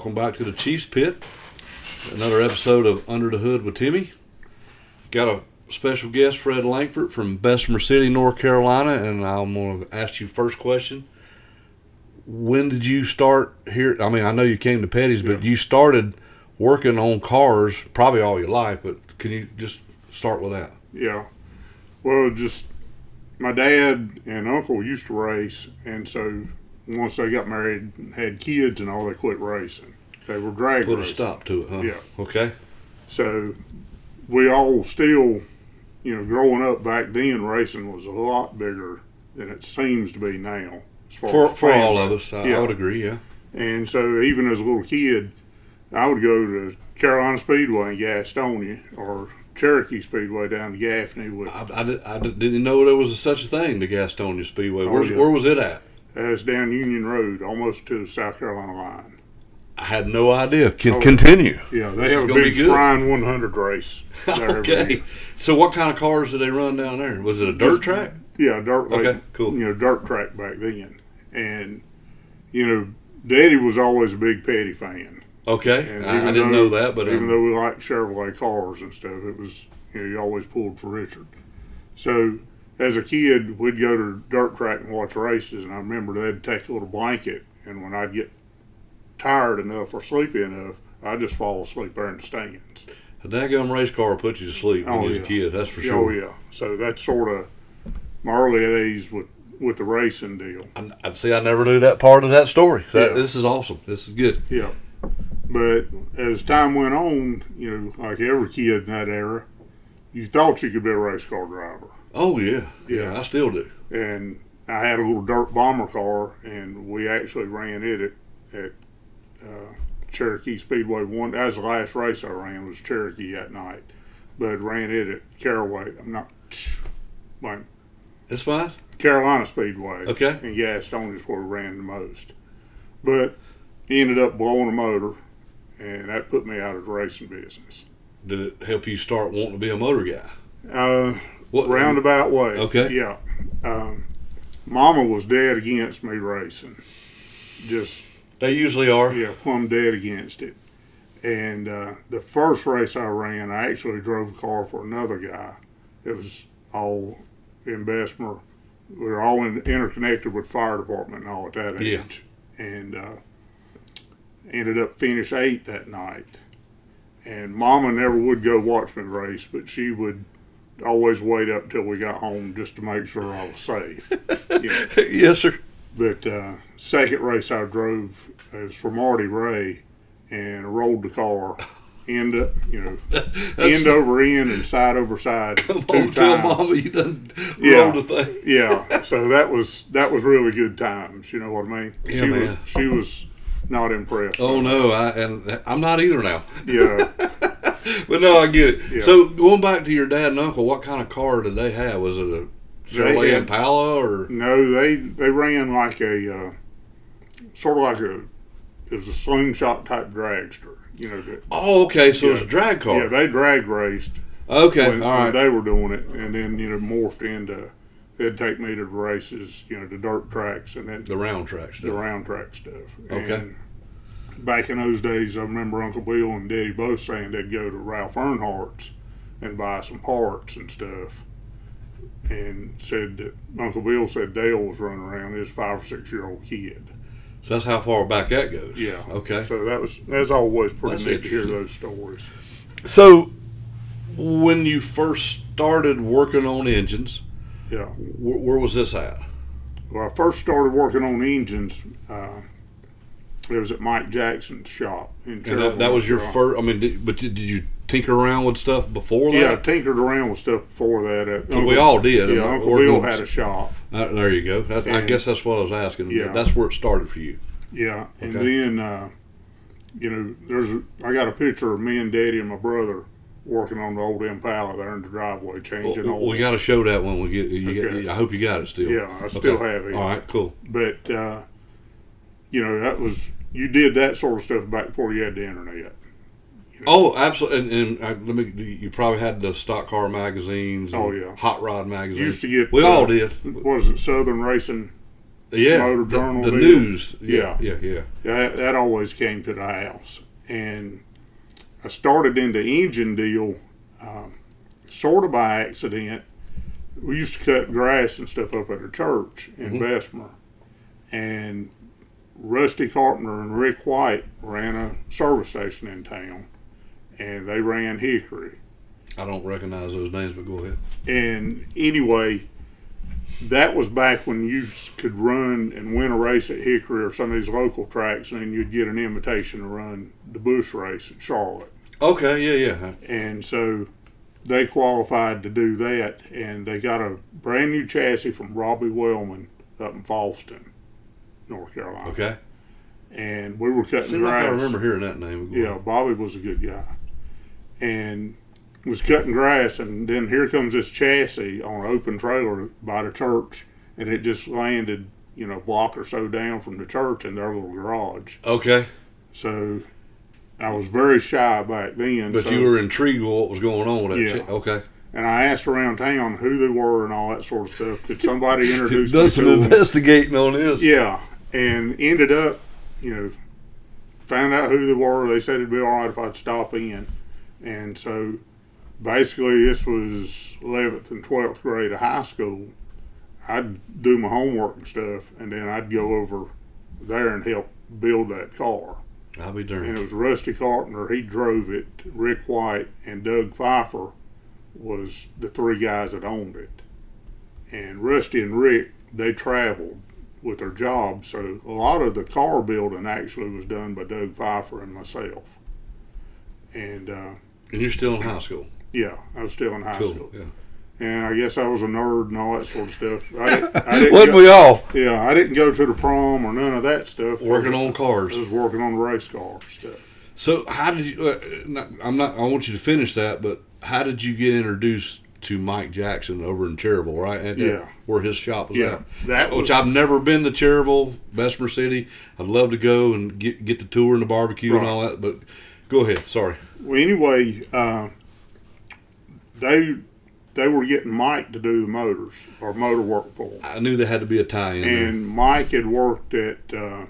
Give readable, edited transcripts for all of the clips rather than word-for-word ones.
welcome back to the Chiefs Pit. Another episode of Under the Hood with Timmy. Got a special guest, Fred Lankford from Bessemer City, North Carolina, and I'm going to ask you first question. When did you start here? I mean, I know you came to Petty's, but you started working on cars probably all your life, but can you just start with that? Yeah. Well, just my dad and uncle used to race, and so once they got married and had kids and all, they quit racing. They were drag racing. Put a stop to it, huh? Yeah. Okay. So we all still, growing up back then, racing was a lot bigger than it seems to be now. For all of us, I would agree, yeah. And so even as a little kid, I would go to Carolina Speedway in Gastonia or Cherokee Speedway down to Gaffney. I didn't know there was such a thing, the Gastonia Speedway. Where was it at? It's down Union Road, almost to the South Carolina line. I had no idea. Continue. Yeah, they have a big Shrine 100 race there every year. So what kind of cars did they run down there? Was it a dirt track? Yeah, dirt. Okay, cool. Dirt track back then. And, Daddy was always a big Petty fan. Okay, I didn't know that. But even though we liked Chevrolet cars and stuff, it was, he always pulled for Richard. So as a kid, we'd go to dirt track and watch races, and I remember they'd take a little blanket, and when I'd get tired enough or sleepy enough, I'd just fall asleep there in the stands. A daggum race car will put you to sleep when you're a kid, that's for sure. Oh, yeah. So that's sort of my early days with the racing deal. I never knew that part of that story. This is awesome. This is good. Yeah. But as time went on, like every kid in that era, you thought you could be a race car driver. Oh, yeah. Yeah, I still do. And I had a little dirt bomber car, and we actually ran it at Cherokee Speedway. That was the last race I ran, was Cherokee that night. But ran it at Caraway. It's fine. Carolina Speedway. Okay. And Gastonia is where we ran the most. But ended up blowing a motor, and that put me out of the racing business. Did it help you start wanting to be a motor guy? Roundabout way. Okay. Yeah. Mama was dead against me racing. They usually are. Yeah, plumb dead against it. And the first race I ran, I actually drove a car for another guy. It was all in Bessemer. We were all interconnected with fire department and all at that age. And ended up finish 8th that night. And Mama never would go watch me race, but she would always wait up till we got home just to make sure I was safe. Yes, sir. But second race I drove, it was for Marty Ray, and I rolled the car end over end and side over side Come two on, times. tell Mama you done rolled the thing. Yeah, so that was really good times. You know what I mean? Yeah, man. She was not impressed. Oh no, I'm not either now. Yeah. But no, I get it. Yeah. So going back to your dad and uncle, what kind of car did they have? Was it a Chevrolet Impala or? No, they ran like a sort of like it was a slingshot type dragster. Oh, okay. So it was a drag car. Yeah, they drag raced. Okay, when they were doing it, and then morphed into. They'd take me to the races, the dirt tracks, and then the round track stuff. The round track stuff. Okay. And back in those days, I remember Uncle Bill and Daddy both saying they'd go to Ralph Earnhardt's and buy some parts and stuff. And said that Uncle Bill said Dale was running around his 5 or 6 year old kid. So that's how far back that goes. Yeah. Okay. So that's always pretty neat to hear those stories. So when you first started working on engines, yeah, where was this at? Well, I first started working on engines. It was at Mike Jackson's shop in Cherokee. And that was your first. I mean, did you tinker around with stuff before that? Yeah, I tinkered around with stuff before that. We all did. Yeah, Uncle Bill had a shop. There you go. I guess that's what I was asking. Yeah. That's where it started for you. Yeah, and then I got a picture of me and Daddy and my brother working on the old Impala there in the driveway, changing oil. We got to show that when we get. I hope you got it still. Yeah, I still have it. All right, cool. But that was, you did that sort of stuff back before you had the internet. Oh, absolutely. And you probably had the stock car magazines. Oh, yeah. Hot rod magazines. Used to get. We all did. What is it, Southern Racing Motor Journal the deal. news. Yeah. Yeah. That always came to the house. And I started into engine deal sort of by accident. We used to cut grass and stuff up at a church in Bessemer. And Rusty Carpenter and Rick White ran a service station in town. And they ran Hickory. I don't recognize those names, but go ahead. And anyway, that was back when you could run and win a race at Hickory or some of these local tracks, and then you'd get an invitation to run the Bush race at Charlotte. Okay, yeah. And so they qualified to do that, and they got a brand new chassis from Robbie Wellman up in Falston, North Carolina. Okay. And we were cutting Seems grass. like I remember hearing that name. Yeah, Bobby was a good guy. And was cutting grass, and then here comes this chassis on an open trailer by the church, and it just landed, a block or so down from the church in their little garage. Okay. So I was very shy back then. But you were intrigued with what was going on with that. Yeah. Okay. And I asked around town who they were and all that sort of stuff. Could somebody introduce me Done to some them? investigating on this. Yeah, and ended up, found out who they were. They said it'd be all right if I'd stop in. And so basically this was 11th and 12th grade of high school. I'd do my homework and stuff, and then I'd go over there and help build that car. I'll be darned. And it was Rusty Carpenter. He drove it. Rick White and Doug Pfeiffer was the three guys that owned it. And Rusty and Rick, they traveled with their jobs, so a lot of the car building actually was done by Doug Pfeiffer and myself. And you're still in high school? Yeah, I was still in high school. Yeah. And I guess I was a nerd and all that sort of stuff. I didn't Wasn't we all? Yeah, I didn't go to the prom or none of that stuff. Working on cars. I was working on race car stuff. So how did you? I want you to finish that, but how did you get introduced to Mike Jackson over in Cherryville, right? Yeah. Where his shop was at. Which I've never been to Cherryville, Bessemer City. I'd love to go and get the tour and the barbecue and all that. But go ahead. Sorry. Well, anyway, they were getting Mike to do the motors or motor work for them. I knew there had to be a tie-in. And Mike had worked at, I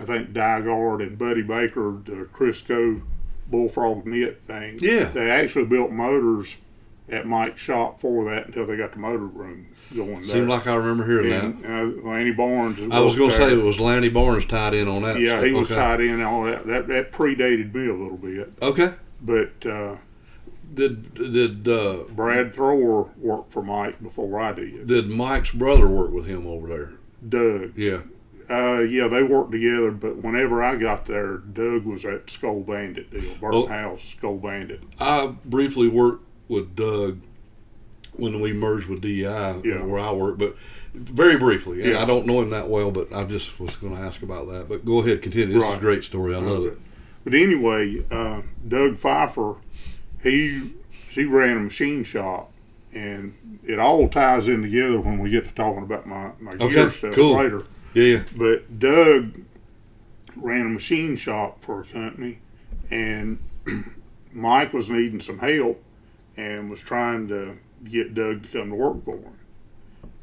think, Diegard and Buddy Baker, the Crisco Bullfrog knit thing. Yeah. They actually built motors at Mike's shop for that until they got the motor room going there. Seemed like I remember hearing that. Lanny Barnes. I was going to say it was Lanny Barnes tied in on that. Yeah, stuff. he was tied in and all that. That predated me a little bit. Okay. But did Brad Thrower work for Mike before I did. Did Mike's brother work with him over there? Doug. Yeah. Yeah, they worked together, but whenever I got there, Doug was at Skull Bandit deal, Burton House, Skull Bandit. I briefly worked with Doug when we merged with DEI, where I work, but very briefly. And I don't know him that well, but I just was going to ask about that. But go ahead, continue. This is a great story. I love it. But anyway, Doug Pfeiffer, he ran a machine shop, and it all ties in together when we get to talking about my gear stuff later. Yeah. But Doug ran a machine shop for a company, and Mike was needing some help and was trying to get Doug to come to work for him.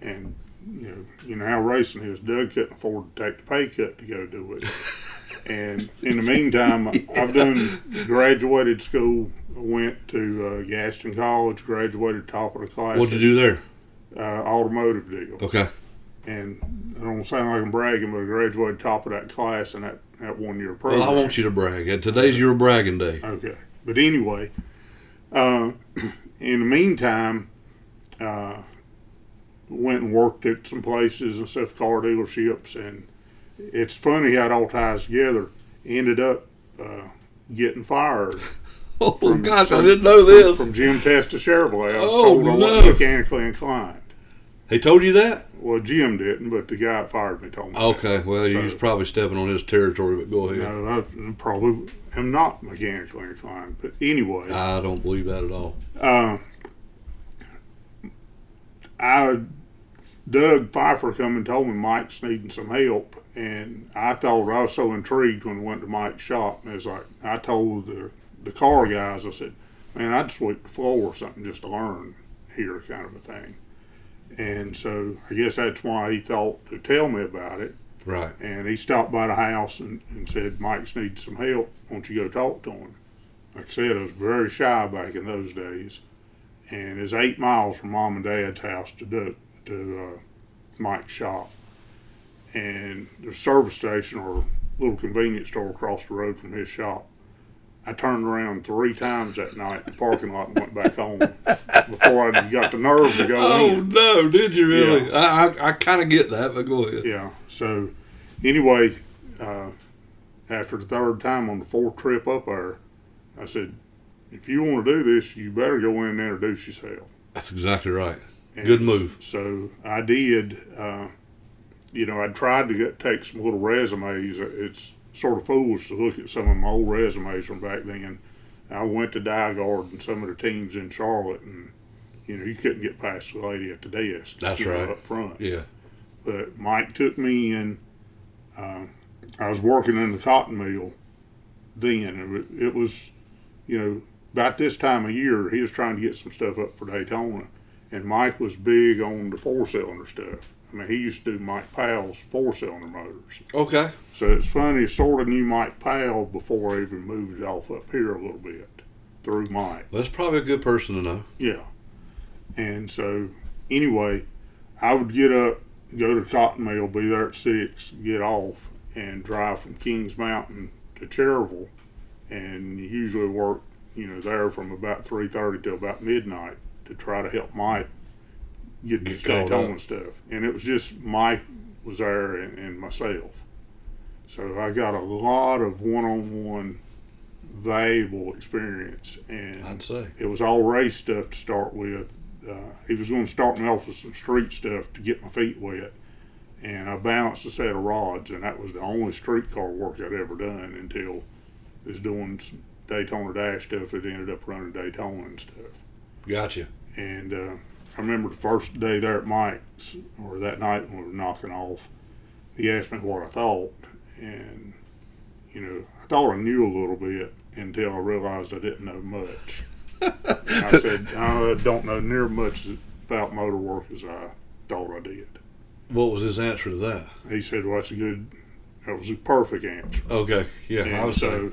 And you know how racing is. Doug couldn't afford to take the pay cut to go do it. And in the meantime, I've done graduated school. I went to Gaston College, graduated top of the class. What'd you do there? Automotive deal. Okay. And I don't sound like I'm bragging, but I graduated top of that class in that 1 year program. Well, I want you to brag. Today's your bragging day. Okay. But anyway, in the meantime, went and worked at some places and stuff, car dealerships, and it's funny how it all ties together. Ended up getting fired. I didn't know this. From Jim Testa Chevrolet. I was told I wasn't mechanically inclined. He told you that? Well, Jim didn't, but the guy that fired me told me. Okay, well, he was probably stepping on his territory, but go ahead. No, I probably am not mechanically inclined. But anyway. I don't believe that at all. Doug Pfeiffer come and told me Mike's needing some help, and I thought I was so intrigued when we went to Mike's shop. And it was like, I told the car guys, I said, man, I'd sweep the floor or something just to learn here kind of a thing. And so I guess that's why he thought to tell me about it. Right. And he stopped by the house and said, Mike's needs some help. Won't you go talk to him? Like I said, I was very shy back in those days. And it's 8 miles from Mom and Dad's house to Mike's shop. And there's a service station or a little convenience store across the road from his shop. I turned around 3 times that night in the parking lot and went back home before I got the nerve to go in. Oh, no, did you really? Yeah. I kind of get that, but go ahead. Yeah. So, anyway, after the 3rd time on the 4th trip up there, I said, if you want to do this, you better go in and introduce yourself. That's exactly right. And Good move. So I did. I tried to take some little resumes. It's sort of foolish to look at some of my old resumes from back then. I went to Diegard and some of the teams in Charlotte, and you couldn't get past the lady at the desk. That's right. Up front. Yeah. But Mike took me in. I was working in the cotton mill then. It was, about this time of year, he was trying to get some stuff up for Daytona, and Mike was big on the 4-cylinder stuff. I mean, he used to do Mike Powell's 4-cylinder motors. Okay. So it's funny, sort of knew Mike Powell before I even moved it off up here a little bit through Mike. That's probably a good person to know. Yeah. And so, anyway, I would get up, go to the cotton mill, be there at 6, get off, and drive from Kings Mountain to Cherville, and usually work, there from about 3:30 till about midnight to try to help Mike get this Daytona stuff. And it was just Mike was there and myself. So I got a lot of one-on-one valuable experience. And I'd say. it was all race stuff to start with. He was going to start me off with some street stuff to get my feet wet. And I balanced a set of rods, and that was the only street car work I'd ever done until I was doing some Daytona Dash stuff that ended up running Daytona and stuff. Gotcha. And I remember the first day there at Mike's, or that night when we were knocking off, he asked me what I thought. And, I thought I knew a little bit until I realized I didn't know much. I said, I don't know near much about motor work as I thought I did. What was his answer to that? He said, well, that was a perfect answer. Okay, yeah, And I was so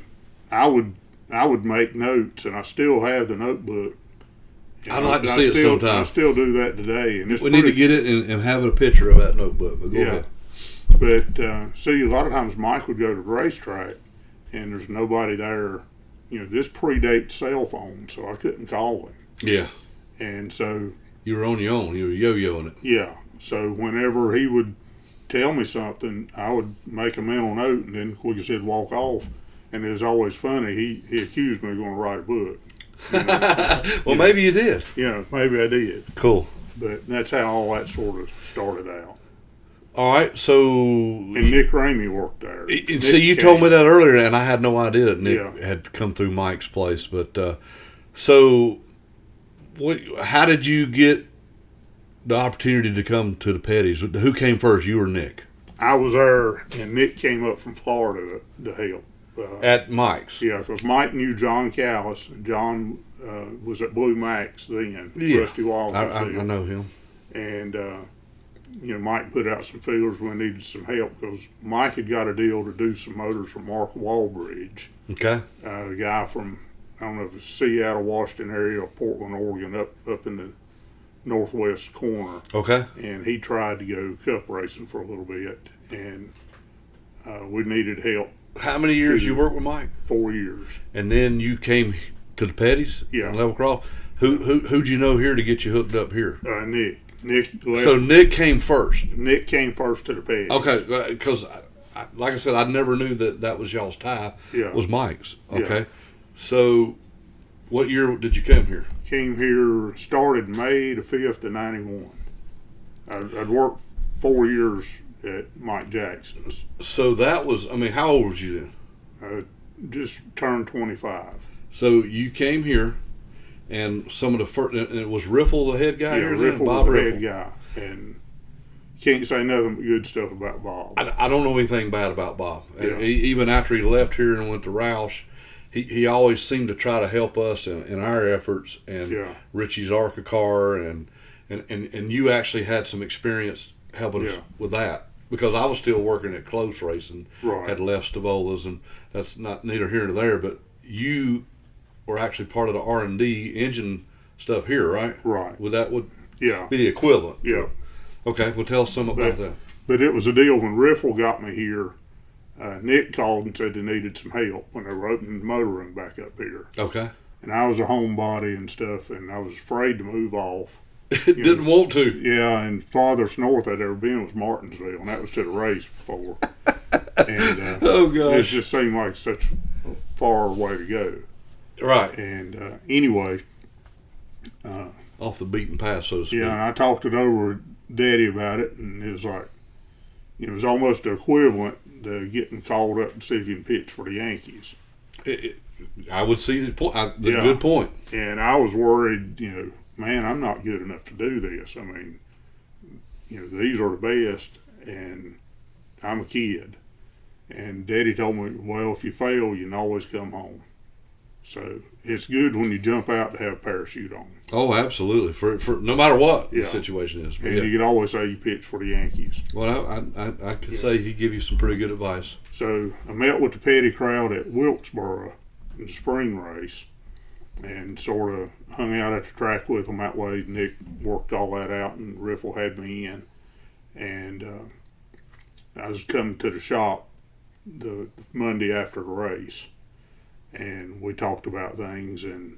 I would make notes, and I still have the notebook. I'd like to see it sometime. I still do that today. And we need to get it and have a picture of that notebook. But go ahead. But see, a lot of times Mike would go to the racetrack, and there's nobody there. This predates cell phone, so I couldn't call him. Yeah. And so you were on your own. You were yo-yoing it. Yeah. So whenever he would tell me something, I would make a mental note, and then, like I said, walk off. And it was always funny. He accused me of going to write a book. Well, maybe you did. Maybe I did. Cool. But that's how all that sort of started out. All right, so... And Nick Ramey worked there. See, you told me that earlier, and I had no idea that Nick had come through Mike's place. But, so, how did you get the opportunity to come to the Petties? Who came first, you or Nick? I was there, and Nick came up from Florida to help. At Mike's? Yeah, because Mike knew John Callis, and John was at Blue Max then. Yeah, Rusty Walls I know him. And, Mike put out some feelers when we needed some help, because Mike had got a deal to do some motors for Mark Walbridge. Okay. A guy from, I don't know if it's Seattle, Washington area, or Portland, Oregon, up in the northwest corner. Okay. And he tried to go cup racing for a little bit, and we needed help. How many years you worked with Mike? 4 years. And then you came to the Petties? Yeah. Level Cross? Who'd you know here to get you hooked up here? Nick. Nick left. So Nick came first? Nick came first to the Petties. Okay, because like I said, I never knew that was y'all's tie. Yeah. Was Mike's. Okay. Yeah. So what year did you come here? Came here, started May the 5th of 91. I'd worked 4 years at Mike Jackson's. So that was, how old was you then? Just turned 25. So you came here, and some of the first, and it was Riffle the head guy here? Riffle Bob was the Riffle. head guy. And can't say nothing but good stuff about Bob. I don't know anything bad about Bob. Yeah. Even after he left here and went to Roush, he always seemed to try to help us in our efforts. And Richie's ARCA car, and and you actually had some experience helping us with that, because I was still working at close racing, Right. had left Stavolas, and that's not neither here nor there. But you were actually part of the R&D engine stuff here, right? Right. Would Yeah. be the equivalent? Yeah. Okay, well, tell us some about that. But it was a deal when Riffle got me here. Nick called and said they needed some help when they were opening the motor room back up here. Okay. And I was a homebody and stuff, and I was afraid to move off. Didn't want to. Yeah, and farthest north I'd ever been was Martinsville, and that was to the race before. And Oh, gosh. it just seemed like such a far way to go. Right. And anyway, Off the beaten path, so to speak. yeah, and I talked it over with Daddy about it, and it was like, it was almost the equivalent to getting called up to see if you can pitch for the Yankees. I would see the point. Yeah. Good point. And I was worried, man, I'm not good enough to do this. I mean, these are the best, and I'm a kid. And Daddy told me, well, if you fail, you can always come home. So it's good when you jump out to have a parachute on. Oh, absolutely. For no matter what the Yeah. situation is. And you could always say you pitch for the Yankees. Well, I could say he give you some pretty good advice. So I met with the Petty crowd at Wilkesboro in the spring race and sort of hung out at the track with them that way. Nick worked all that out, and Riffle had me in. And I was coming to the shop the Monday after the race, and we talked about things. And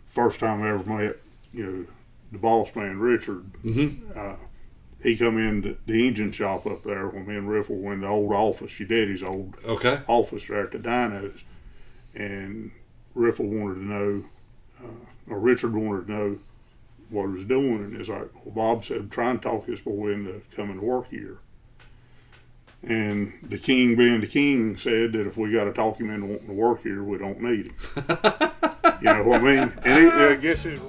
first time I ever met, the boss man, Richard, he come in the engine shop up there when me and Riffle went to the old office, your daddy's old office there at the dynos. And Riffle wanted to know, or Richard wanted to know what he was doing. And it's like, well, Bob said, try and talk this boy into coming to work here. And the king, being the king, said that if we got to talk him into wanting to work here, we don't need him. You know what I mean? And I guess it.